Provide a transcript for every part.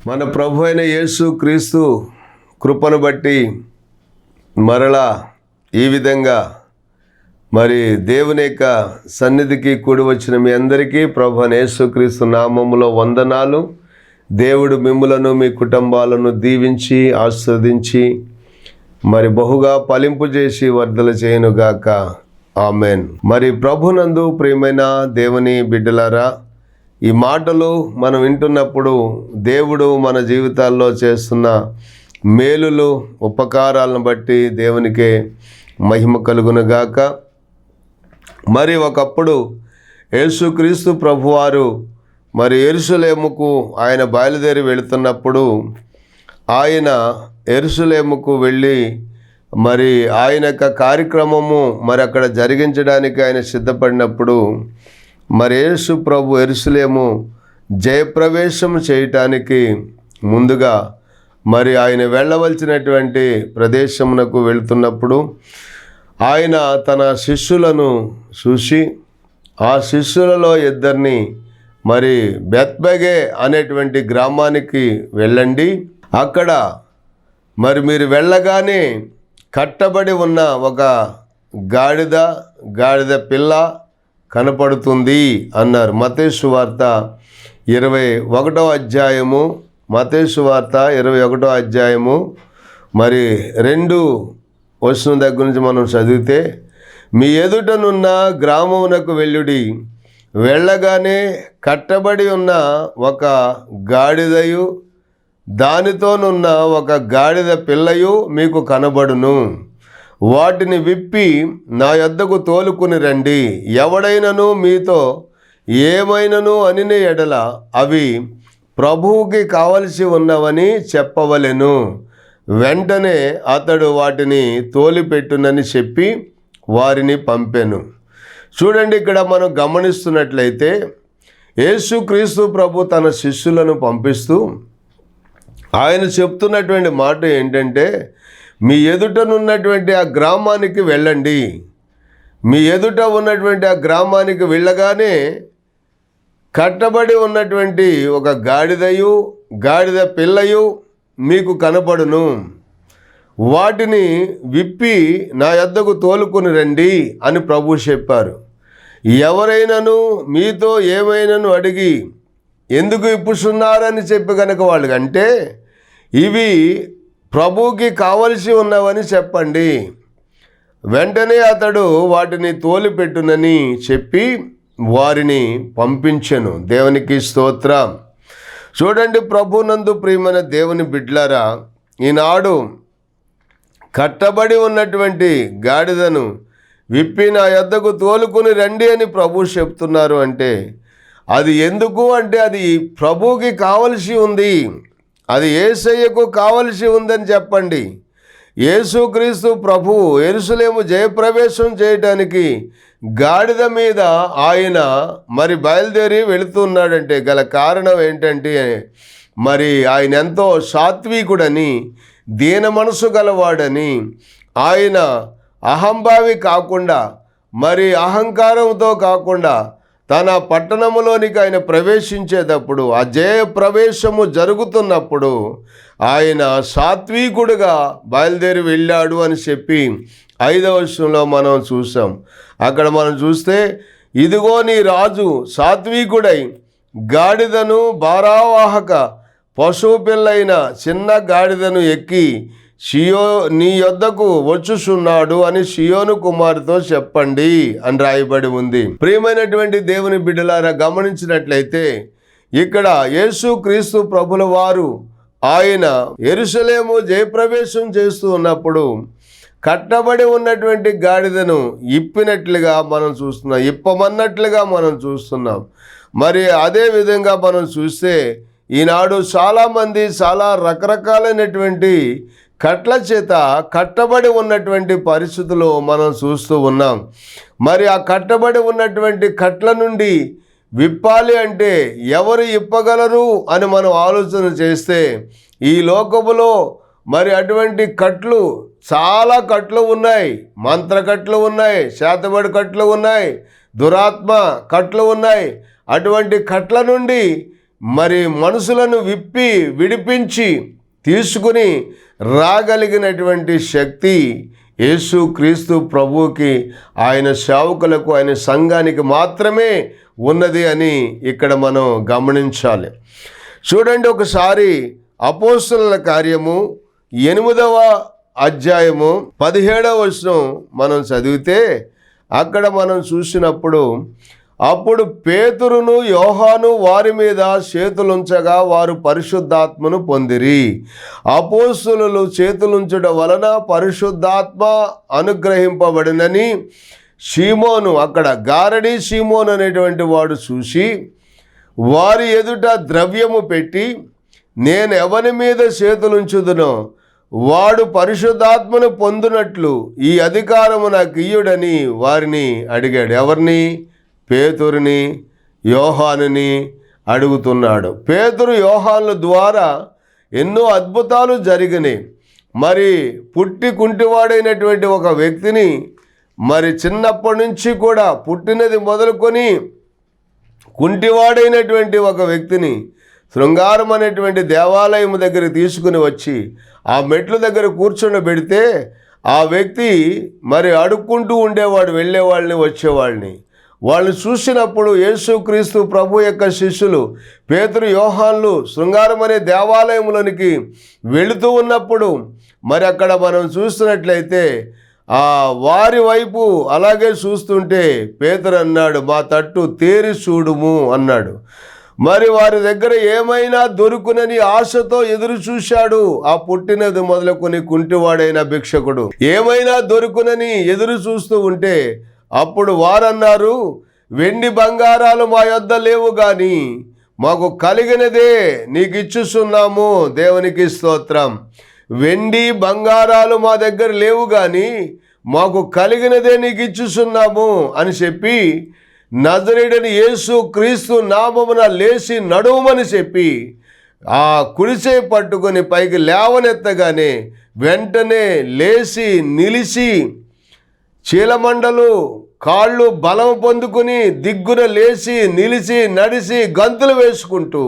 మన ప్రభు అయిన యేసు క్రీస్తు కృపను బట్టి మరలా ఈ విధంగా మరి దేవుని యొక్క సన్నిధికి కూడి వచ్చిన మీ అందరికీ ప్రభు అయిన యేసు క్రీస్తు నామములో వందనాలు. దేవుడు మిమ్ములను మీ కుటుంబాలను దీవించి ఆశీర్వదించి మరి బహుగా ఫలింపు చేసి వర్ధల చేయనుగాక. ఆమెన్. మరి ప్రభునందు ప్రియమైన దేవుని బిడ్డలారా, ఈ మాటలు మనం వింటున్నప్పుడు దేవుడు మన జీవితాల్లో చేస్తున్న మేలులు ఉపకారాలను బట్టి దేవునికే మహిమ కలుగునుగాక. మరి ఒకప్పుడు యేసుక్రీస్తు ప్రభువారు మరి యెరూషలేముకు ఆయన బయలుదేరి వెళుతున్నప్పుడు ఆయన యెరూషలేముకు వెళ్ళి మరి ఆయన యొక్క కార్యక్రమము మరి అక్కడ జరిగించడానికి ఆయన సిద్ధపడినప్పుడు మరి యేసు ప్రభు యెరూషలేము జయప్రవేశం చేయటానికి ముందుగా మరి ఆయన వెళ్ళవలసినటువంటి ప్రదేశమునకు వెళుతున్నప్పుడు ఆయన తన శిష్యులను చూసి ఆ శిష్యులలో ఇద్దరిని మరి బెత్బగే అనేటువంటి గ్రామానికి వెళ్ళండి, అక్కడ మరి మీరు వెళ్ళగానే కట్టబడి ఉన్న ఒక గాడిద పిల్ల కనపడుతుంది అన్నారు. మత్తయి సువార్త 21వ అధ్యాయము, మత్తయి సువార్త 21వ అధ్యాయము మరి 2 వచనం దగ్గర నుంచి మనం చదివితే, మీ ఎదుటనున్న గ్రామమునకు వెళ్ళుడి, వెళ్ళగానే కట్టబడి ఉన్న ఒక గాడిదయు దానితోనున్న ఒక గాడిద పిల్లయు మీకు కనబడును, వాటిని విప్పి నా యొద్దకు తోలుకుని రండి. ఎవడైనను మీతో ఏమైనను అనిన ఎడల అవి ప్రభువుకి కావలసి ఉన్నవని చెప్పవలెను. వెంటనే అతడు వాటిని తోలిపెట్టునని చెప్పి వారిని పంపెను. చూడండి, ఇక్కడ మనం గమనిస్తున్నట్లయితే యేసుక్రీస్తు ప్రభు తన శిష్యులను పంపిస్తూ ఆయన చెప్తున్నటువంటి మాట ఏంటంటే, మీ ఎదుటనున్నటువంటి ఆ గ్రామానికి వెళ్ళండి. మీ ఎదుట ఉన్నటువంటి ఆ గ్రామానికి వెళ్ళగానే కట్టబడి ఉన్నటువంటి ఒక గాడిద పిల్లయు మీకు కనపడును, వాటిని విప్పి నా యొద్దకు తోలుకొని రండి అని ప్రభు చెప్పారు. ఎవరైనాను మీతో ఏమైనాను అడిగి ఎందుకు ఇప్పుచున్నారని చెప్పి కనుక వాళ్ళకంటే ఇవి ప్రభువుకి కావలసి ఉన్నవని చెప్పండి. వెంటనే అతడు వాటిని తోలిపెట్టునని చెప్పి వారిని పంపించెను. దేవునికి స్తోత్రం. చూడండి, ప్రభునందు ప్రియమైన దేవుని బిడ్డలారా, ఈనాడు కట్టబడి ఉన్నటువంటి గాడిదను విప్పి నా యొద్దకు తోలుకుని రండి అని ప్రభు చెప్తున్నారు. అంటే అది ఎందుకు అంటే అది ప్రభువుకి కావలసి ఉంది, అది యేసయ్యకు కావలసి ఉందని చెప్పండి. యేసుక్రీస్తు ప్రభువు యెరూషలేము జయప్రవేశం చేయడానికి గాడిద మీద ఆయన మరి బయలుదేరి వెళుతున్నాడంటే గల కారణం ఏంటంటే, మరి ఆయన ఎంతో సాత్వికుడని, దీన మనసు గలవాడని, ఆయన అహంభావి కాకుండా మరి అహంకారంతో కాకుండా తన పట్టణములోనికి ఆయన ప్రవేశించేటప్పుడు, ఆ జయ ప్రవేశము జరుగుతున్నప్పుడు ఆయన సాత్వికుడుగా బయలుదేరి వెళ్ళాడు అని చెప్పి 5వ వచనంలో మనం చూసాం. అక్కడ మనం చూస్తే, ఇదిగో నీ రాజు సాత్వికుడై గాడిదను భారావాహక పశువు పిల్లైన చిన్న గాడిదను ఎక్కి నీ యొద్దకు వచ్చుచున్నాడు అని సియోను కుమారుతో చెప్పండి అని రాయబడి ఉంది. ప్రియమైనటువంటి దేవుని బిడ్డలారా, గమనించినట్లయితే ఇక్కడ యేసుక్రీస్తు ప్రభుల వారు ఆయన యెరూషలేము జయప్రవేశం చేస్తూ ఉన్నప్పుడు కట్టబడి ఉన్నటువంటి గాడిదను ఇప్పినట్లుగా మనం చూస్తున్నాం, ఇప్పమన్నట్లుగా మనం చూస్తున్నాం. మరి అదే విధంగా మనం చూస్తే ఈనాడు చాలామంది చాలా రకరకాలైనటువంటి కట్ల చేత కట్టబడి ఉన్నటువంటి పరిస్థితులు మనం చూస్తూ ఉన్నాం. మరి ఆ కట్టబడి ఉన్నటువంటి కట్ల నుండి విప్పాలి అంటే ఎవరు ఇప్పగలరు అని మనం ఆలోచన చేస్తే ఈ లోకములో మరి అటువంటి కట్లు చాలా కట్లు ఉన్నాయి. మంత్ర కట్లు ఉన్నాయి, శాతబడి కట్లు ఉన్నాయి, దురాత్మ కట్లు ఉన్నాయి. అటువంటి కట్ల నుండి మరి మనసులను విప్పి విడిపించి తీసుకుని రాగలిగినటువంటి శక్తి యేసు క్రీస్తు ప్రభువుకి, ఆయన సేవకులకు, ఆయన సంఘానికి మాత్రమే ఉన్నది అని ఇక్కడ మనం గమనించాలి. చూడండి, ఒకసారి అపోస్తలుల కార్యము 8వ అధ్యాయము 17వ వచనం మనం చదివితే అక్కడ మనం చూసినప్పుడు, అప్పుడు పేతురును యోహాను వారి మీద చేతులుంచగా వారు పరిశుద్ధాత్మను పొందిరి. అపోస్తలులు చేతులుంచడం వలన పరిశుద్ధాత్మ అనుగ్రహింపబడినని సీమోను, అక్కడ గారడీ సీమోను అనేటువంటి వాడు చూసి వారి ఎదుట ద్రవ్యము పెట్టి, నేను ఎవరి మీద చేతులుంచుదునో వాడు పరిశుద్ధాత్మను పొందునట్లు ఈ అధికారము నాకు ఇయ్యుడని వారిని అడిగాడు. ఎవరిని? పేతురుని, యోహానుని అడుగుతున్నాడు. పేతురు యోహానుల ద్వారా ఎన్నో అద్భుతాలు జరిగినాయి. మరి పుట్టి కుంటివాడైనటువంటి ఒక వ్యక్తిని, మరి చిన్నప్పటి నుంచి కూడా పుట్టినది మొదలుకొని కుంటివాడైనటువంటి ఒక వ్యక్తిని శృంగారం అనేటువంటి దేవాలయం దగ్గర తీసుకుని వచ్చి ఆ మెట్ల దగ్గర కూర్చొని ఆ వ్యక్తి మరి అడుక్కుంటూ ఉండేవాడు, వెళ్ళేవాళ్ళని వచ్చేవాళ్ళని. వాళ్ళు చూసినప్పుడు యేసుక్రీస్తు ప్రభు యొక్క శిష్యులు పేతురు యోహాన్లు శృంగారం అనే దేవాలయంలోనికి వెళుతూ ఉన్నప్పుడు మరి అక్కడ మనం చూస్తున్నట్లయితే వారి వైపు అలాగే చూస్తుంటే పేతురు అన్నాడు, మా తట్టు తేరి చూడుము అన్నాడు. మరి వారి దగ్గర ఏమైనా దొరుకునని ఆశతో ఎదురు చూశాడు. ఆ పుట్టినది మొదలుకొని కుంటివాడైన భిక్షకుడు ఏమైనా దొరుకునని ఎదురు చూస్తూ ఉంటే అప్పుడు వారన్నారు, వెండి బంగారాలు మా యొద్ద లేవు గాని మాకు కలిగినదే నీకు ఇచ్చుచున్నాము, దేవునికి స్తోత్రం. వెండి బంగారాలు మా దగ్గర లేవు గాని మాకు కలిగినదే నీకు ఇచ్చుచున్నాము అని చెప్పి నజరేయుడైన యేసు క్రీస్తు నామమున లేచి నడువమని చెప్పి ఆ కుడిచే పట్టుకొని పైకి లేవనెత్తగానే వెంటనే లేచి నిలిచి చీలమండలు కాళ్ళు బలం పొందుకుని దిగ్గున లేచి నిలిచి నడిచి గంతులు వేసుకుంటూ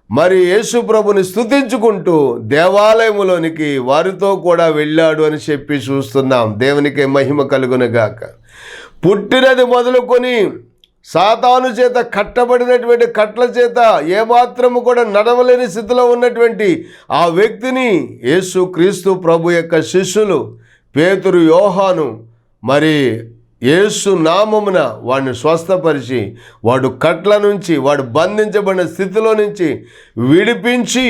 మరి యేసు ప్రభుని స్తుతించుకుంటూ దేవాలయములోనికి వారితో కూడా వెళ్ళాడు అని చెప్పి చూస్తున్నాం. దేవునికి మహిమ కలుగునుగాక. పుట్టినది మొదలుకొని సాతాను చేత కట్టబడినటువంటి కట్ల చేత ఏమాత్రము కూడా నడవలేని స్థితిలో ఉన్నటువంటి ఆ వ్యక్తిని యేసు క్రీస్తు ప్రభు యొక్క శిష్యులు పేతురు, యోహాను మరి యేసు నామమున వాడిని స్వస్థపరిచి వాడు కట్ల నుంచి, వాడు బంధించబడిన స్థితిలో నుంచి విడిపించి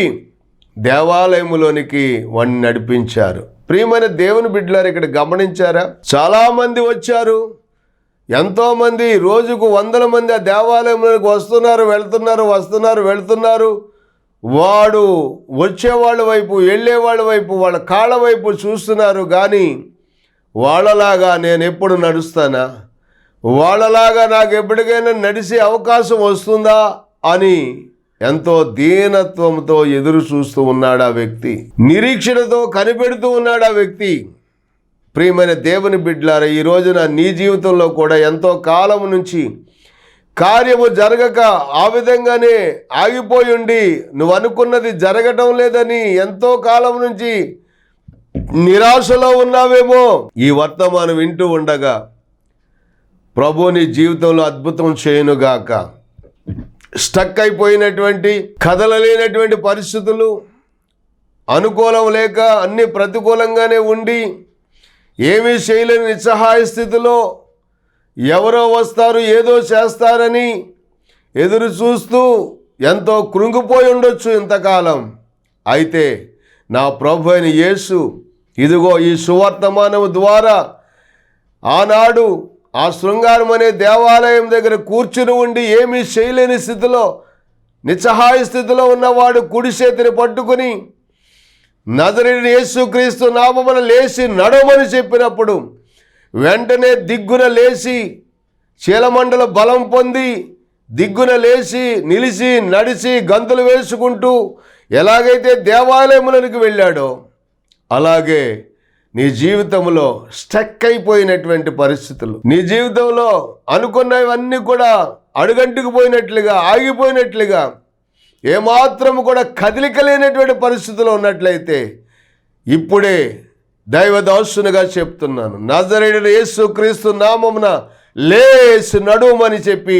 దేవాలయములోనికి వాడిని నడిపించారు. ప్రియమైన దేవుని బిడ్డలారు, ఇక్కడ గమనించారా? చాలామంది వచ్చారు, ఎంతోమంది, రోజుకు 100 మంది ఆ దేవాలయంలోకి వస్తున్నారు వెళ్తున్నారు. వాడు వచ్చేవాళ్ళ వైపు, వెళ్ళేవాళ్ళ వైపు, వాళ్ళ కాళ్ళ వైపు చూస్తున్నారు. కానీ వాళ్ళలాగా నేను ఎప్పుడు నడుస్తానా, వాళ్ళలాగా నాకు ఎప్పటికైనా నడిచే అవకాశం వస్తుందా అని ఎంతో దీనత్వంతో ఎదురు చూస్తూ ఉన్నాడు ఆ వ్యక్తి. నిరీక్షణతో కనిపెడుతూ ఉన్నాడు ఆ వ్యక్తి. ప్రియమైన దేవుని బిడ్డలారా, ఈ రోజున నీ జీవితంలో కూడా ఎంతో కాలం నుంచి కార్యము జరగక ఆ విధంగానే ఆగిపోయి ఉండి నువ్వు అనుకున్నది జరగటం లేదని ఎంతో కాలం నుంచి నిరాశలో ఉన్నావేమో. ఈ వర్తమానం వింటూ ఉండగా ప్రభు నీ జీవితంలో అద్భుతం చేయునుగాక. స్టక్ అయిపోయినటువంటి, కదలలేనటువంటి పరిస్థితులు, అనుకూలం లేక అన్ని ప్రతికూలంగానే ఉండి ఏమీ చేయలేని నిస్సహాయ స్థితిలో ఎవరో వస్తారు, ఏదో చేస్తారని ఎదురు చూస్తూ ఎంతో కృంగిపోయి ఉండొచ్చు ఇంతకాలం. అయితే నా ప్రభు అయిన యేసు ఇదిగో ఈ సువర్తమానము ద్వారా ఆనాడు ఆ శృంగారం అనే దేవాలయం దగ్గర కూర్చుని ఉండి ఏమీ చేయలేని స్థితిలో, నిస్సహాయ స్థితిలో ఉన్నవాడు కుడి చేతిని పట్టుకుని నజరేయుడైన యేసుక్రీస్తు నామమున లేచి నడవమని చెప్పినప్పుడు వెంటనే దిగ్గున లేచి చీలమండల బలం పొంది దిగ్గున లేచి నిలిచి నడిచి గంతులు వేసుకుంటూ ఎలాగైతే దేవాలయములకు వెళ్ళాడో అలాగే నీ జీవితంలో స్టక్ అయిపోయినటువంటి పరిస్థితులు, నీ జీవితంలో అనుకున్నవన్నీ కూడా అడుగంటుకు పోయినట్లుగా, ఆగిపోయినట్లుగా ఏమాత్రము కూడా కదలిక లేనటువంటి పరిస్థితిలో ఉన్నట్లయితే ఇప్పుడే దైవదాసునిగా చెప్తున్నాను, నజరేయుడైన యేసుక్రీస్తు నామమున లేచి నడుమని చెప్పి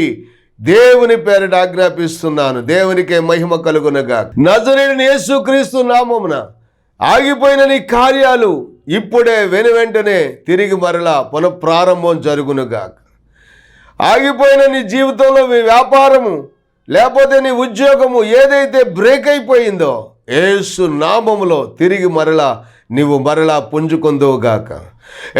దేవుని పేరిట ఆజ్ఞాపిస్తున్నాను. దేవునికే మహిమ కలుగునగా. నజరేయుడైన యేసుక్రీస్తు నామమున ఆగిపోయిన నీ కార్యాలు ఇప్పుడే వెనువెంటనే తిరిగి మరలా పునఃప్రారంభం జరుగునుగా. ఆగిపోయిన నీ జీవితంలో నీ వ్యాపారము లేకపోతే నీ ఉద్యోగము ఏదైతే బ్రేక్ అయిపోయిందో యేసు నామములో తిరిగి మరలా నీవు మరలా పుంజుకొందువుగాక.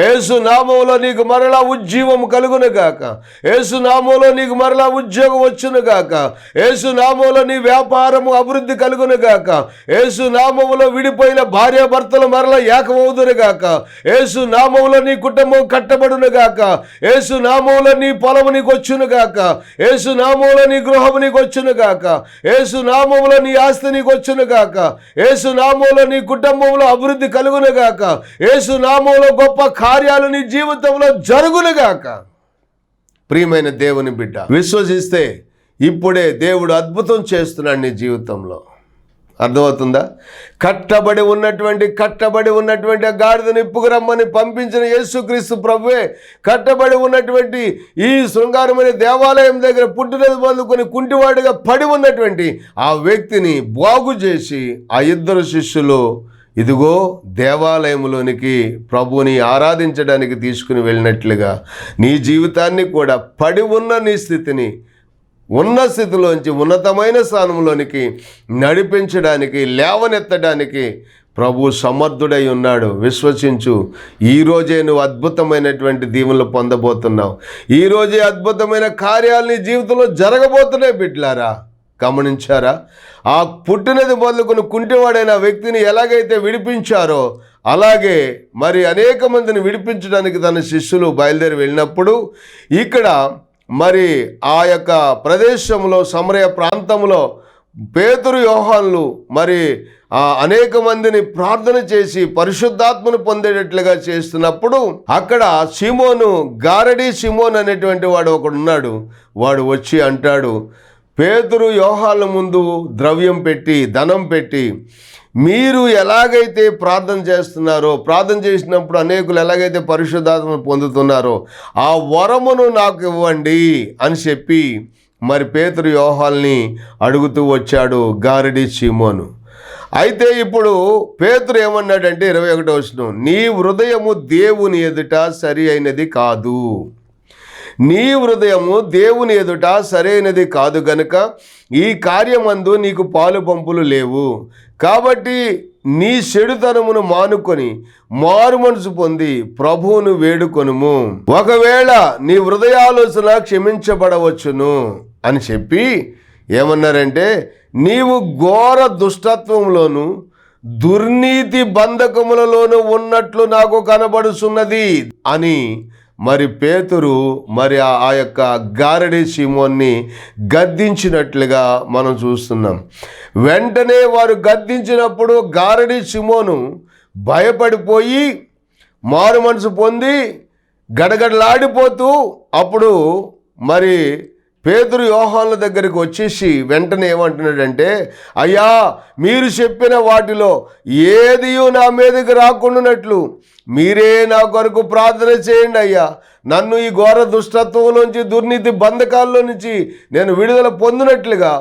యేసు నామములో నీకు మరలా ఉజ్జీవము కలుగునుగాక. యేసు నామములో నీకు మరలా ఉద్యోగం వచ్చునుగాక. యేసు నామములో నీ వ్యాపారము అభివృద్ధి కలుగునుగాక. యేసు నామములో విడిపోయిన భార్యాభర్తలు మరలా ఏకమవుదురుగాక. యేసు నామములో నీ కుటుంబం కట్టబడునుగాక. యేసు నామములో నీ పొలము నీకు వచ్చునుగాక. యేసు నామములో నీ గృహము నీకు వచ్చునుగాక. యేసు నామములో నీ ఆస్తి నీకు వచ్చునుగాక. యేసు నామములో నీ కుటుంబంలో అభివృద్ధి కలుగునుగాక. యేసు నామములో గొప్ప కార్యాలు నీ జీవితంలో జరుగునుగాక. ప్రియమైన దేవుని బిడ్డ, విశ్వసిస్తే ఇప్పుడే దేవుడు అద్భుతం చేస్తున్నాడు నీ జీవితంలో. అర్థమవుతుందా? కట్టబడి ఉన్నటువంటి ఆ గాడిదను ఇప్పుకురమ్మని పంపించిన యేసుక్రీస్తు ప్రభువే కట్టబడి ఉన్నటువంటి ఈ శృంగారమైన దేవాలయం దగ్గర పుట్టినది మొదలుకొని కుంటివాడిగా పడి ఉన్నటువంటి ఆ వ్యక్తిని బాగు చేసి ఆ ఇద్దరు శిష్యులు ఇదిగో దేవాలయంలోనికి ప్రభువుని ఆరాధించడానికి తీసుకుని వెళ్ళినట్లుగా నీ జీవితాన్ని కూడా పడి ఉన్న నీ స్థితిని ఉన్న స్థితిలోంచి ఉన్నతమైన స్థానంలోనికి నడిపించడానికి లేవనెత్తడానికి ప్రభు సమర్థుడై ఉన్నాడు. విశ్వసించు. ఈరోజే నువ్వు అద్భుతమైనటువంటి దీవెనలు పొందబోతున్నావు. ఈరోజే అద్భుతమైన కార్యాలు నీ జీవితంలో జరగబోతున్నాయి బిడ్డలారా. గమనించారా? ఆ పుట్టినది మొదలుకొని కుంటివాడైన వ్యక్తిని ఎలాగైతే విడిపించారో అలాగే మరి అనేక మందిని విడిపించడానికి తన శిష్యులు బయలుదేరి వెళ్ళినప్పుడు ఇక్కడ మరి ఆ యొక్క ప్రదేశంలో సమరయ ప్రాంతంలో పేతురు యోహానులు మరి అనేక మందిని ప్రార్థన చేసి పరిశుద్ధాత్మను పొందేటట్లుగా చేస్తున్నప్పుడు అక్కడ సిమోను, గారడీ సిమోన్ అనేటువంటి వాడు ఒకడు ఉన్నాడు. వాడు వచ్చి అంటాడు, పేతురు యోహానుల ముందు ద్రవ్యం పెట్టి ధనం పెట్టి మీరు ఎలాగైతే ప్రార్థన చేస్తున్నారో, ప్రార్థన చేసినప్పుడు అనేకులు ఎలాగైతే పరిశుద్ధాత్మను పొందుతున్నారో ఆ వరమును నాకు ఇవ్వండి అని చెప్పి మరి పేతురు యోహానుల్ని అడుగుతూ వచ్చాడు గారడీ సిమోను. అయితే ఇప్పుడు పేతురు ఏమన్నాడంటే 21వ వచనం, నీ హృదయము దేవుని ఎదుట సరి అయినది కాదు. నీ హృదయము దేవుని ఎదుట సరైనది కాదు గనుక ఈ కార్యమందు నీకు పాలు పంపులు లేవు. కాబట్టి నీ చెడుతనమును మానుకొని మారు మనసు పొంది ప్రభువును వేడుకొనుము. ఒకవేళ నీ హృదయాలోచన క్షమించబడవచ్చును అని చెప్పి ఏమన్నారంటే, నీవు ఘోర దుష్టత్వంలోను దుర్నీతి బంధకములలోనూ ఉన్నట్లు నాకు కనబడుచున్నది అని మరి పేతురు మరి ఆ యొక్క గారడీ సిమోన్ని గద్దించినట్లుగా మనం చూస్తున్నాం. వెంటనే వారు గద్దించినప్పుడు గారడీ సిమోను భయపడిపోయి మారు మనసు పొంది గడగడలాడిపోతూ అప్పుడు మరి పేతురు యోహానుల దగ్గరికి వచ్చేసి వెంటనే ఏమంటున్నాడంటే, అయ్యా మీరు చెప్పిన వాటిలో ఏదియూ నా మీదకి రాకుండానట్లు మీరే నా కొరకు ప్రార్థన చేయండి అయ్యా. నన్ను ఈ ఘోర దుష్టత్వంలోంచి దుర్నీతి బంధకాల్లో నుంచి నేను విడుదల పొందినట్లుగా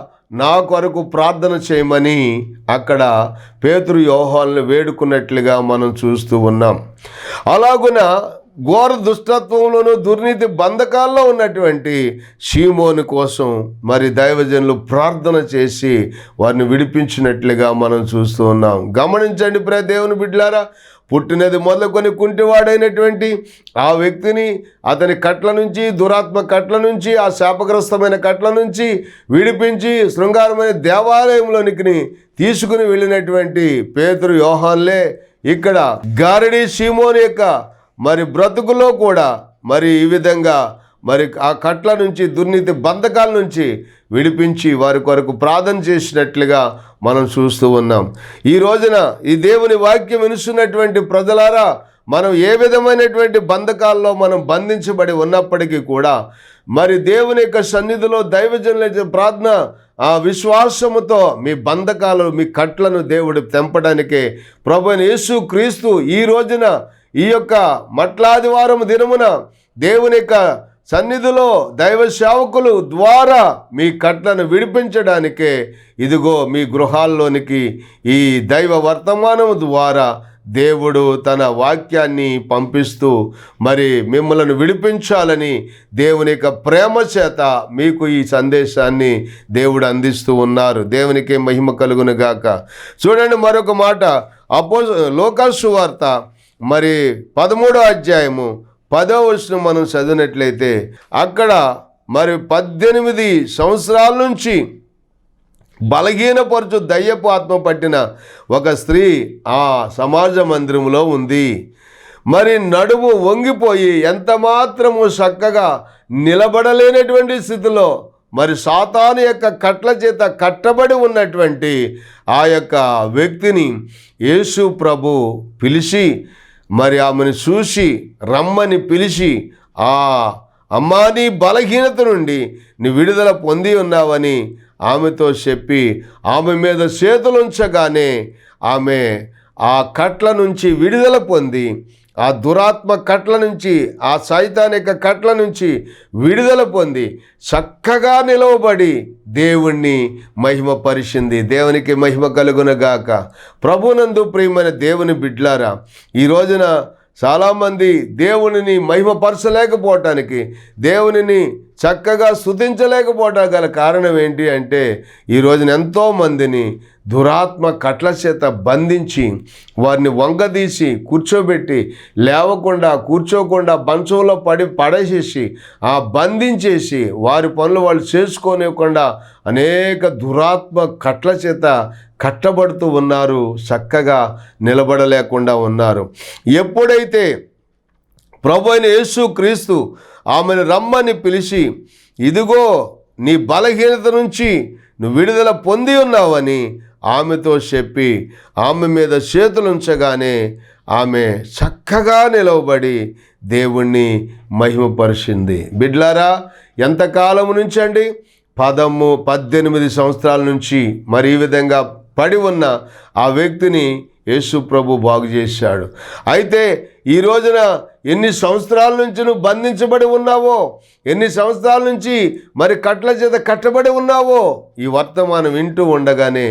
నా కొరకు ప్రార్థన చేయమని అక్కడ పేతురు యోహానులు వేడుకున్నట్లుగా మనం చూస్తూ ఉన్నాం. అలాగున ఘోర దుష్టత్వంలోనూ దుర్నీతి బంధకాల్లో ఉన్నటువంటి సీమోను కోసం మరి దైవజనులు ప్రార్థన చేసి వారిని విడిపించినట్లుగా మనం చూస్తూ ఉన్నాం. గమనించండి ప్రియ దేవుని బిడ్డలారా, పుట్టినది మొదలుకొని కుంటివాడైనటువంటి ఆ వ్యక్తిని అతని కట్ల నుంచి, దురాత్మ కట్ల నుంచి, ఆ శాపగ్రస్తమైన కట్ల నుంచి విడిపించి శృంగారమైన దేవాలయంలోనికి తీసుకుని వెళ్ళినటువంటి పేతురు యోహానులే ఇక్కడ గారడీ సిమోను యొక్క మరి బ్రతుకులో కూడా మరి ఈ విధంగా మరి ఆ కట్ల నుంచి, దుర్నీతి బంధకాల నుంచి విడిపించి వారి కొరకు ప్రార్థన చేసినట్లుగా మనం చూస్తూ ఉన్నాం. ఈ రోజున ఈ దేవుని వాక్యం వినుస్తున్నటువంటి ప్రజలారా, మనం ఏ విధమైనటువంటి బంధకాల్లో మనం బంధించబడి ఉన్నప్పటికీ కూడా మరి దేవుని యొక్క సన్నిధిలో దైవజనుల ప్రార్థన ఆ విశ్వాసముతో మీ బంధకాలు, మీ కట్లను దేవుడు తెంపడానికే ప్రభువైన యేసు క్రీస్తు ఈ రోజున ఈ యొక్క మట్లాదివారం దినమున దేవుని యొక్క సన్నిధిలో దైవ సేవకులు ద్వారా మీ కట్లను విడిపించడానికే ఇదిగో మీ గృహాల్లోనికి ఈ దైవ వర్తమానం ద్వారా దేవుడు తన వాక్యాన్ని పంపిస్తూ మరి మిమ్మల్ని విడిపించాలని దేవుని యొక్క ప్రేమ చేత మీకు ఈ సందేశాన్ని దేవుడు అందిస్తూ ఉన్నారు. దేవునికి మహిమ కలుగును గాక. చూడండి మరొక మాట, లూకా సువార్త మరి 13వ అధ్యాయము 10వ వచనం మనం చదివినట్లయితే అక్కడ మరి 18 సంవత్సరాల నుంచి బలహీనపరచు దయ్యపు ఆత్మ పట్టిన ఒక స్త్రీ ఆ సమాజ మందిరంలో ఉంది. మరి నడుము వంగిపోయి ఎంత మాత్రము చక్కగా నిలబడలేనటువంటి స్థితిలో మరి సాతాను యొక్క కట్ల చేత కట్టబడి ఉన్నటువంటి ఆ యొక్క వ్యక్తిని యేసు ప్రభు పిలిచి మరి ఆమెను చూసి రమ్మని పిలిచి, ఆ అమ్మా నీ బలహీనత నుండి నీ విడుదల పొంది ఉన్నావని ఆమెతో చెప్పి ఆమె మీద చేతులుంచగానే ఆమె ఆ కట్ల నుంచి విడుదల పొంది, ఆ దురాత్మ కట్ల నుంచి, ఆ సైతానిక కట్ల నుంచి విడుదల పొంది చక్కగా నిలవబడి దేవుణ్ణి మహిమపరిచింది. దేవునికి మహిమ కలుగునగాక. ప్రభునందు ప్రియమైన దేవుని బిడ్లారా, ఈ రోజున చాలామంది దేవునిని మహిమపరచలేకపోవటానికి, దేవునిని చక్కగా స్తుతించలేకపోవటానికి గల కారణం ఏంటి అంటే ఈ రోజున ఎంతోమందిని దురాత్మ కట్ల చేత బంధించి వారిని వంగదీసి కూర్చోబెట్టి లేవకుండా కూర్చోకుండా మంచంలో పడేసేసి ఆ బంధించేసి వారి పనులు వాళ్ళు చేసుకోనివ్వకుండా అనేక దురాత్మ కట్ల చేత కట్టబడుతూ ఉన్నారు, చక్కగా నిలబడలేకుండా ఉన్నారు. ఎప్పుడైతే ప్రభు అయిన యేసు క్రీస్తు ఆమెను రమ్మని పిలిచి ఇదిగో నీ బలహీనత నుంచి నువ్వు విడుదల పొంది ఉన్నావని ఆమెతో చెప్పి ఆమె మీద చేతులుంచగానే ఆమె చక్కగా నిలవబడి దేవుణ్ణి మహిమపరిచింది. బిడ్లారా, ఎంతకాలం నుంచి అండి? 18 సంవత్సరాల నుంచి మరి ఈ విధంగా పడి ఉన్న ఆ వ్యక్తిని యేసు ప్రభు బాగు చేశాడు. అయితే ఈ రోజున ఎన్ని సంవత్సరాల నుంచి నువ్వు బంధించబడి ఉన్నావో, ఎన్ని సంవత్సరాల నుంచి మరి కట్ల చేత కట్టబడి ఉన్నావో, ఈ వర్తమానం వింటూ ఉండగానే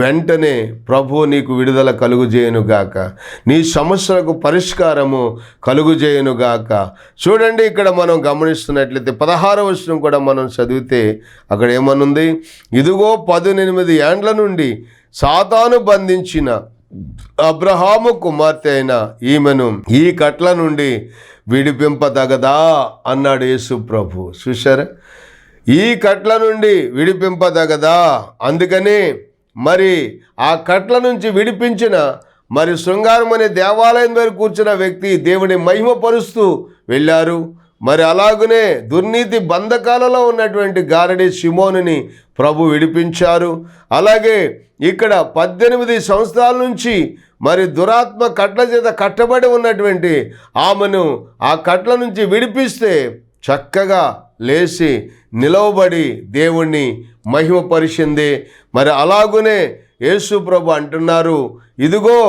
వెంటనే ప్రభు నీకు విడుదల కలుగుజేయునుగాక, నీ సమస్యలకు పరిష్కారము కలుగుజేయునుగాక. చూడండి, ఇక్కడ మనం గమనిస్తున్నట్లయితే 16వ వచనం కూడా మనం చదివితే అక్కడ ఏమనుంది? ఇదిగో 18 ఏండ్ల నుండి సాతాను బంధించిన అబ్రహాము కుమార్తె అయిన ఈమెను ఈ కట్ల నుండి విడిపింపదగదా అన్నాడు యేసు ప్రభు. చూశారా, ఈ కట్ల నుండి విడిపింపదగదా. అందుకని మరి ఆ కట్ల నుంచి విడిపించిన మరి శృంగారం అనే దేవాలయం దగ్గర కూర్చున్న వ్యక్తి దేవుని మహిమపరుస్తూ వెళ్ళారు. మరి అలాగనే దుర్నీతి బంధకాలలో ఉన్నటువంటి గారడి షిమోనుని ప్రభు విడిపించారు. అలాగే ఇక్కడ 18 సంవత్సరాల నుంచి మరి దురాత్మ కట్ల చేత కట్టబడి ఉన్నటువంటి ఆమెను ఆ కట్ల నుంచి విడిపిస్తే చక్కగా లేచి నిలవబడి దేవుణ్ణి మహిమపరిచింది. మరి అలాగునే యేసు ప్రభు అంటున్నారు, ఇదిగో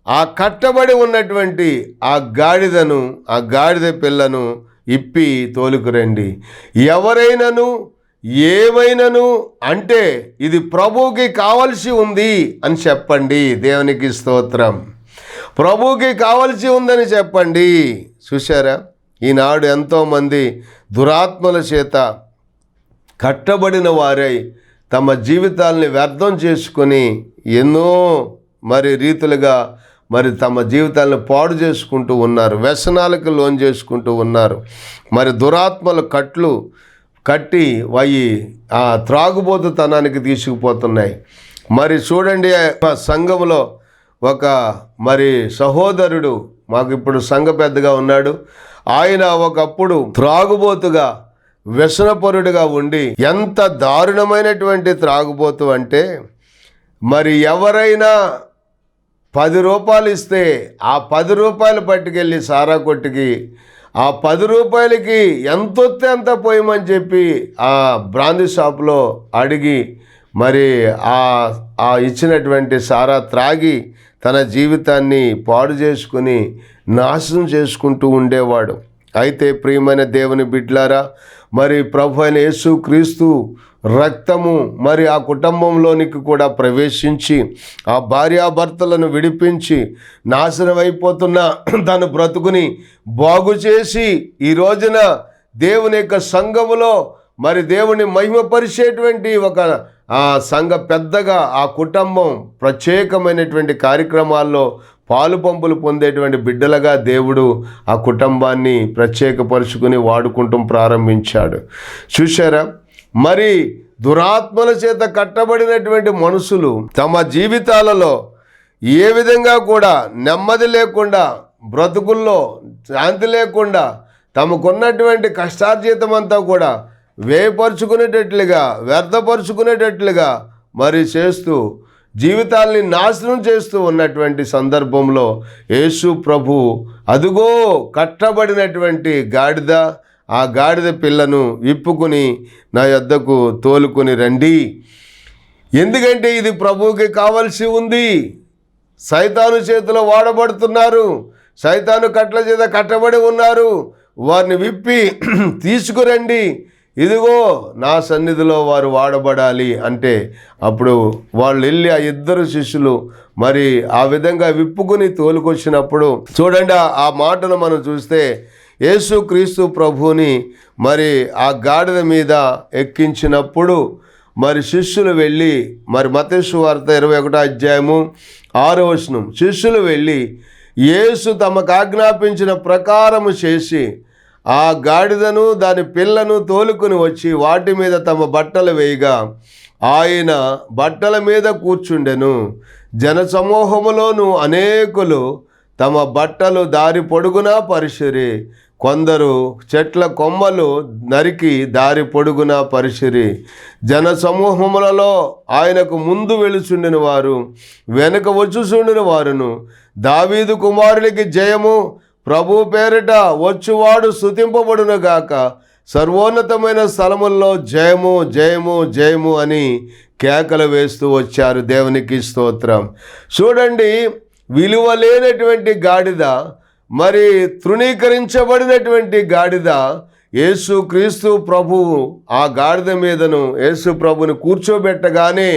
ఆ కట్టబడి ఉన్నటువంటి ఆ గాడిద పిల్లను ఇప్పి తోలుకురండి. ఎవరైనాను ఏమైనాను అంటే ఇది ప్రభువుకి కావలసి ఉంది అని చెప్పండి. దేవునికి స్తోత్రం. ప్రభువుకి కావలసి ఉందని చెప్పండి. చూశారా, ఈనాడు ఎంతోమంది దురాత్మల చేత కట్టబడిన వారై తమ జీవితాలని వ్యర్థం చేసుకొని ఎన్నో మరి రీతులుగా మరి తమ జీవితాలను పాడు చేసుకుంటూ ఉన్నారు, వ్యసనాలకు లోన్ చేసుకుంటూ ఉన్నారు. మరి దురాత్మల కట్టి అవి ఆ త్రాగుబోతుతనానికి తీసుకుపోతున్నాయి. మరి చూడండి, సంఘంలో ఒక మరి సహోదరుడు మాకు ఇప్పుడు సంఘ పెద్దగా ఉన్నాడు. ఆయన ఒకప్పుడు త్రాగుబోతుగా వ్యసనపరుడుగా ఉండి ఎంత దారుణమైనటువంటి త్రాగుబోతు అంటే మరి ఎవరైనా 10 రూపాయలు ఇస్తే ఆ 10 రూపాయలు పట్టుకెళ్ళి సారా కొట్టుకి ఆ 10 రూపాయలకి ఎంత వస్తే అంత పోయమని చెప్పి ఆ బ్రాందీ షాప్లో అడిగి మరి ఆ ఇచ్చినటువంటి సారా త్రాగి తన జీవితాన్ని పాడు చేసుకుని నాశనం చేసుకుంటూ ఉండేవాడు. అయితే ప్రియమైన దేవుని బిడ్డలారా, మరి ప్రభు అయిన యేసు క్రీస్తు రక్తము మరి ఆ కుటుంబంలోనికి కూడా ప్రవేశించి ఆ భార్యాభర్తలను విడిపించి నాశనం అయిపోతున్న తన బ్రతుకుని బాగు చేసి ఈ రోజున దేవుని యొక్క సంఘములో మరి దేవుని మహిమపరిచేటువంటి ఒక సంఘ పెద్దగా ఆ కుటుంబం ప్రత్యేకమైనటువంటి కార్యక్రమాల్లో పాలు పంపులు పొందేటువంటి బిడ్డలుగా దేవుడు ఆ కుటుంబాన్ని ప్రత్యేకపరుచుకుని వాడుకుంటూ ప్రారంభించాడు. చూశారా, మరి దురాత్మల చేత కట్టబడినటువంటి మనుషులు తమ జీవితాలలో ఏ విధంగా కూడా నెమ్మది లేకుండా, బ్రతుకుల్లో శాంతి లేకుండా, తమకున్నటువంటి కష్టార్జితం అంతా కూడా వ్యయపరుచుకునేటట్లుగా, వ్యర్థపరుచుకునేటట్లుగా మరి చేస్తూ జీవితాల్ని నాశనం చేస్తూ ఉన్నటువంటి సందర్భంలో యేసు ప్రభు అదుగో కట్టబడినటువంటి గాడిద, ఆ గాడిద పిల్లను విప్పుకుని నా యొద్దకు తోలుకొని రండి, ఎందుకంటే ఇది ప్రభువుకి కావలసి ఉంది. సైతాను చేతిలో వాడబడుతున్నారు, సైతాను కట్ల చేత కట్టబడి ఉన్నారు, వారిని విప్పి తీసుకురండి, ఇదిగో నా సన్నిధిలో వారు వాడబడాలి అంటే అప్పుడు వాళ్ళు వెళ్ళి ఆ 2 శిష్యులు మరి ఆ విధంగా విప్పుకుని తోలుకొచ్చినప్పుడు చూడండి, ఆ మాటను మనం చూస్తే యేసు క్రీస్తు ప్రభువుని మరి ఆ గాడిద మీద ఎక్కించినప్పుడు మరి శిష్యులు వెళ్ళి, మరి మత్తయి సువార్త 21వ అధ్యాయము 6వ వచనం, శిష్యులు వెళ్ళి యేసు తమకు ఆజ్ఞాపించిన ప్రకారము చేసి ఆ గాడిదను దాని పిల్లను తోలుకుని వచ్చి వాటి మీద తమ బట్టలు వేయగా ఆయన బట్టల మీద కూర్చుండెను. జనసమూహములోను అనేకులు తమ బట్టలు దారి పొడుగునా పరిచిరి, కొందరు చెట్ల కొమ్మలు నరికి దారి పొడుగునా పరిచిరి. జనసమూహములలో ఆయనకు ముందు వెలుచుండిన వారు వెనుక వచ్చుచుండిన వారును, దావీదు కుమారునికి జయము, ప్రభు పేరిట వచ్చువాడు స్తుతింపబడునుగాక, సర్వోన్నతమైన స్థలముల్లో జయము జయము జయము అని కేకలు వేస్తూ వచ్చారు. దేవునికి స్తోత్రం. చూడండి, విలువ లేనటువంటి గాడిద, మరి తృణీకరించబడినటువంటి గాడిద యేసు క్రీస్తు ప్రభువు ఆ గాడిద మీదను యేసు ప్రభుని కూర్చోబెట్టగానే,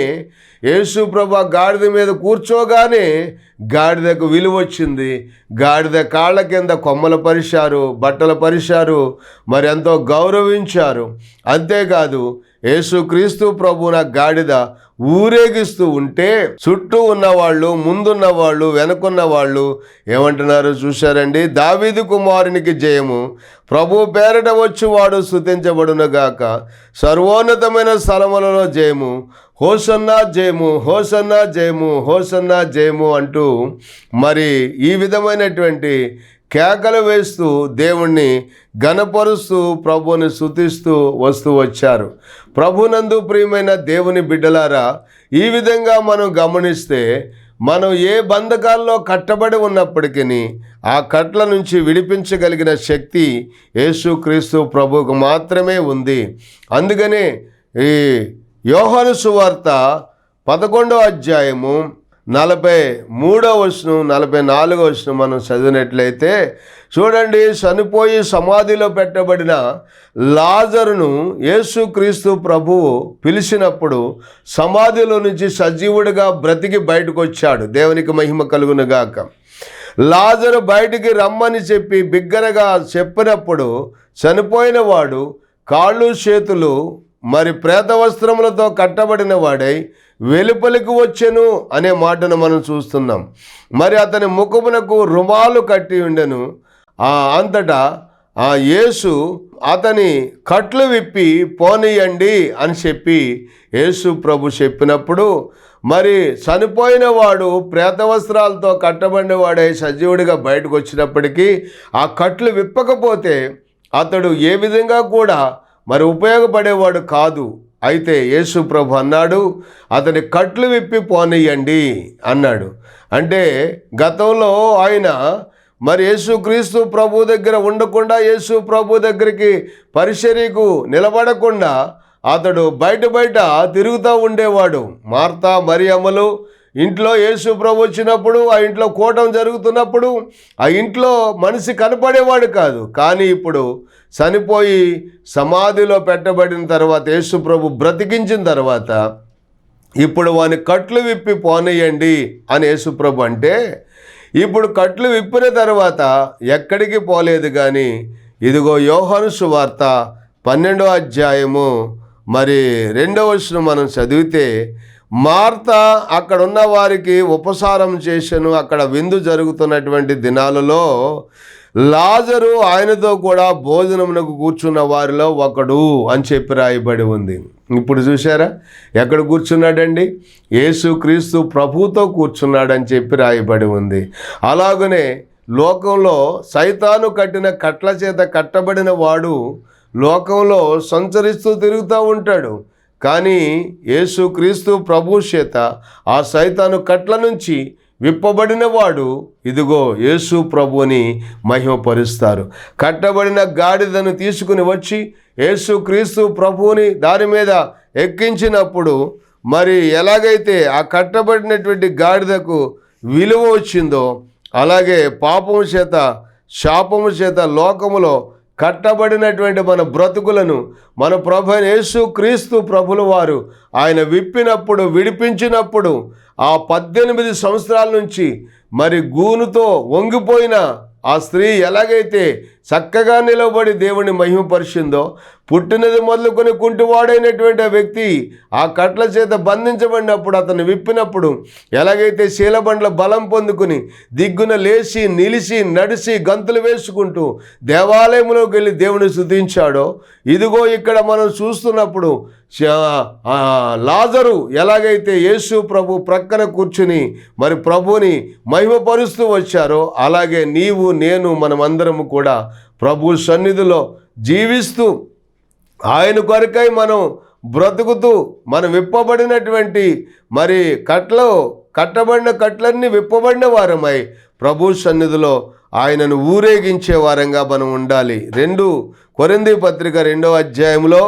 యేసు ప్రభు ఆ గాడిద మీద కూర్చోగానే గాడిదకు విలువ వచ్చింది. గాడిద కాళ్ళ కింద కొమ్మలు పరిచారు, బట్టలు పరిచారు, మరి ఎంతో గౌరవించారు. అంతేకాదు యేసు క్రీస్తు ప్రభువున గాడిద ఊరేగిస్తూ ఉంటే చుట్టూ ఉన్నవాళ్ళు, ముందున్న వాళ్ళు, వెనుకున్న వాళ్ళు ఏమంటున్నారు చూశారండి? దావీదు కుమారునికి జయము, ప్రభు పేరట వచ్చువాడు స్తుతించబడునుగాక, సర్వోన్నతమైన స్థలములలో జయము, హోసన్నా జయము, హోసన్నా జయము, హోసన్నా జయము అంటూ మరి ఈ విధమైనటువంటి కేకలు వేస్తూ దేవుణ్ణి ఘనపరుస్తూ ప్రభువుని స్తుతిస్తూ వస్తూ వచ్చారు. ప్రభునందు ప్రియమైన దేవుని బిడ్డలారా, ఈ విధంగా మనం గమనిస్తే మనం ఏ బంధకాల్లో కట్టబడి ఉన్నప్పటికీ ఆ కట్ల నుంచి విడిపించగలిగిన శక్తి యేసుక్రీస్తు ప్రభువుకు మాత్రమే ఉంది. అందుకనే ఈ యోహాను సువార్త 11వ అధ్యాయము 43వ వచనం 44వ వచనం మనం చదివినట్లయితే చూడండి, చనిపోయి సమాధిలో పెట్టబడిన లాజరును యేసుక్రీస్తు ప్రభువు పిలిచినప్పుడు సమాధిలో నుంచి సజీవుడిగా బ్రతికి బయటకు వచ్చాడు. దేవునికి మహిమ కలుగునుగాక. లాజరు బయటికి రమ్మని చెప్పి బిగ్గరగా చెప్పినప్పుడు చనిపోయిన వాడు కాళ్ళు చేతులు మరి ప్రేత వస్త్రములతో కట్టబడిన వాడై వెలుపలికి వచ్చెను అనే మాటను మనం చూస్తున్నాం. మరి అతని ముఖమునకు రుమాలు కట్టి ఉండెను. అంతటా యేసు అతని కట్లు విప్పి పోనీయండి అని చెప్పి యేసు ప్రభు చెప్పినప్పుడు మరి చనిపోయిన వాడు ప్రేత వస్త్రాలతో కట్టబడిన వాడై సజీవుడిగా బయటకు వచ్చినప్పటికీ ఆ కట్లు విప్పకపోతే అతడు ఏ విధంగా కూడా మరి ఉపయోగపడేవాడు కాదు. అయితే యేసు ప్రభు అన్నాడు, అతని కట్లు విప్పి పోనీయండి అన్నాడు. అంటే గతంలో ఆయన మరి యేసుక్రీస్తు ప్రభు దగ్గర ఉండకుండా, యేసు ప్రభు దగ్గరికి పరిచర్యకు నిలబడకుండా అతడు బయట తిరుగుతూ ఉండేవాడు. మార్తా మరియమ్మలు ఇంట్లో యేసు ప్రభు వచ్చినప్పుడు, ఆ ఇంట్లో కూటం జరుగుతున్నప్పుడు ఆ ఇంట్లో మనిషి కనపడేవాడు కాదు. కానీ ఇప్పుడు చనిపోయి సమాధిలో పెట్టబడిన తర్వాత, యేసు ప్రభు బ్రతికించిన తర్వాత ఇప్పుడు వాని కట్లు విప్పి పోనీయండి అని యేసు ప్రభు అంటే, ఇప్పుడు కట్లు విప్పిన తర్వాత ఎక్కడికి పోలేదు. కానీ ఇదిగో యోహాను సువార్త 12వ అధ్యాయము మరి 2వ వచనం మనం చదివితే, మార్త అక్కడ ఉన్న వారికి ఉపసారం చేసెను. అక్కడ విందు జరుగుతున్నటువంటి దినాలలో లాజరు ఆయనతో కూడా భోజనమునకు కూర్చున్న వారిలో ఒకడు అని చెప్పి రాయబడి ఉంది. ఇప్పుడు చూసారా, ఎక్కడ కూర్చున్నాడండి? యేసుక్రీస్తు ప్రభువుతో కూర్చున్నాడని చెప్పి రాయబడి ఉంది. అలాగనే లోకంలో సైతాను కట్టిన కట్ల చేత కట్టబడిన వాడు లోకంలో సంచరిస్తూ తిరుగుతూ ఉంటాడు. కానీ యేసుక్రీస్తు ప్రభు చేత ఆ సైతాను కట్ల నుంచి విప్పబడిన వాడు ఇదిగో యేసు ప్రభుని మహిమపరుస్తారు. కట్టబడిన గాడిదను తీసుకుని వచ్చి యేసుక్రీస్తు ప్రభువుని దాని మీద ఎక్కించినప్పుడు మరి ఎలాగైతే ఆ కట్టబడినటువంటి గాడిదకు విలువ వచ్చిందో, అలాగే పాపము చేత శాపము చేత లోకములో కట్టబడినటువంటి మన బ్రతుకులను మన ప్రభు యేసుక్రీస్తు ప్రభుల వారు ఆయన విప్పినప్పుడు, విడిపించినప్పుడు ఆ 18 సంవత్సరాల నుంచి మరి గూనుతో వంగిపోయిన ఆ స్త్రీ ఎలాగైతే చక్కగా నిలబడి దేవుని మహిమపరిచిందో, పుట్టినది మొదలుకొని కుంటివాడైనటువంటి ఆ వ్యక్తి ఆ కట్ల చేత బంధించబడినప్పుడు, అతను విప్పినప్పుడు ఎలాగైతే శీలబండ్ల బలం పొందుకుని దిగ్గున లేచి నిలిచి నడిచి గంతులు వేసుకుంటూ దేవాలయంలోకి వెళ్ళి దేవుని స్తుతించాడో, ఇదిగో ఇక్కడ మనం చూస్తున్నప్పుడు లాజరు ఎలాగైతే యేసు ప్రభు ప్రక్కన కూర్చుని మరి ప్రభుని మహిమపరుస్తూ వచ్చారో, అలాగే నీవు నేను మనమందరము కూడా ప్రభు సన్నిధిలో జీవిస్తూ ఆయన కొరకై మనం బ్రతుకుతూ మనం విప్పబడినటువంటి మరి కట్టబడిన కట్లన్నీ విప్పబడిన వారమై ప్రభు సన్నిధిలో ఆయనను ఊరేగించే వారంగా మనం ఉండాలి. 2 కొరింథీ పత్రిక 2వ అధ్యాయంలో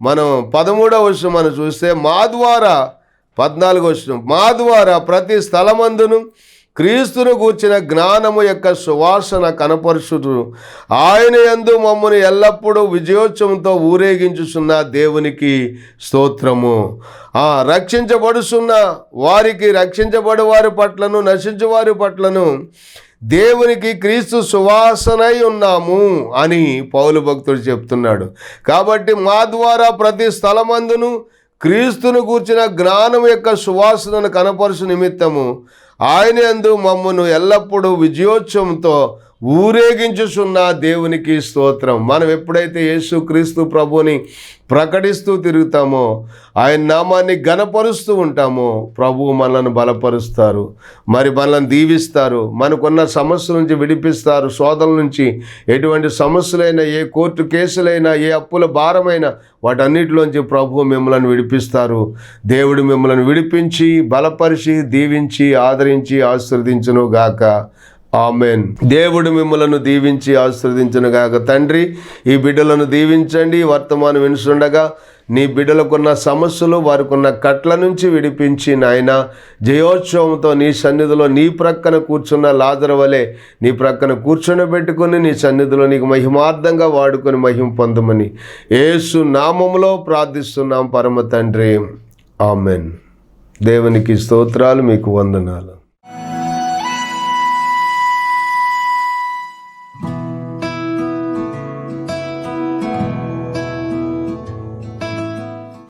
మనం 13వ వచనం మనం చూస్తే, మా ద్వారా 14వ వచనం, మా ద్వారా ప్రతి స్థలమందును క్రీస్తును గూర్చిన జ్ఞానము యొక్క సువాసన కనపరుచుతూ ఆయన యందు మమ్మను ఎల్లప్పుడూ విజయోత్సవంతో ఊరేగించుచున్న దేవునికి స్తోత్రము. రక్షించబడుచున్న వారికి, రక్షించబడి వారి పట్లను, నశించు వారి పట్లను దేవునికి క్రీస్తు సువాసనై ఉన్నాము అని పౌలు భక్తుడు చెప్తున్నాడు. కాబట్టి మా ద్వారా ప్రతి స్థలమందును క్రీస్తును గూర్చిన జ్ఞానం యొక్క సువాసనను కనపరుచు నిమిత్తము ఆయన యందు మమ్మను ఎల్లప్పుడూ విజయోత్సవంతో ఊరేగించుచున్న దేవునికి స్తోత్రం. మనం ఎప్పుడైతే యేసుక్రీస్తు ప్రభుని ప్రకటిస్తూ తిరుగుతామో, ఆయన నామాన్ని ఘనపరుస్తూ ఉంటామో, ప్రభువు మనల్ని బలపరుస్తారు, మరి మనల్ని దీవిస్తారు, మనకున్న సమస్యల నుంచి విడిపిస్తారు. శోధనల నుంచి ఎటువంటి సమస్యలైనా, ఏ కోర్టు కేసులైనా, ఏ అప్పుల భారమైనా వాటన్నిటిలోంచి ప్రభువు మిమ్మల్ని విడిపిస్తారు. దేవుడు మిమ్మల్ని విడిపించి బలపరిచి దీవించి ఆదరించి ఆశీర్వదించును గాక. ఆమెన్. దేవుడు మిమ్మలను దీవించి ఆశీర్వదించును గాక. తండ్రి, ఈ బిడ్డలను దీవించండి. వర్తమానం వినుచుండగా నీ బిడ్డలకున్న సమస్యలు, వారికున్న కట్ల నుంచి విడిపించి నాయన జయోత్సవంతో నీ సన్నిధిలో నీ ప్రక్కన కూర్చున్న లాజరు వలె నీ ప్రక్కన కూర్చొని నీ సన్నిధిలో నీకు మహిమార్థంగా వాడుకొని మహిమ పొందమని యేసు నామములో ప్రార్థిస్తున్నాం పరమ తండ్రి. ఆమెన్. దేవునికి స్తోత్రాలు, మీకు వందనాలు.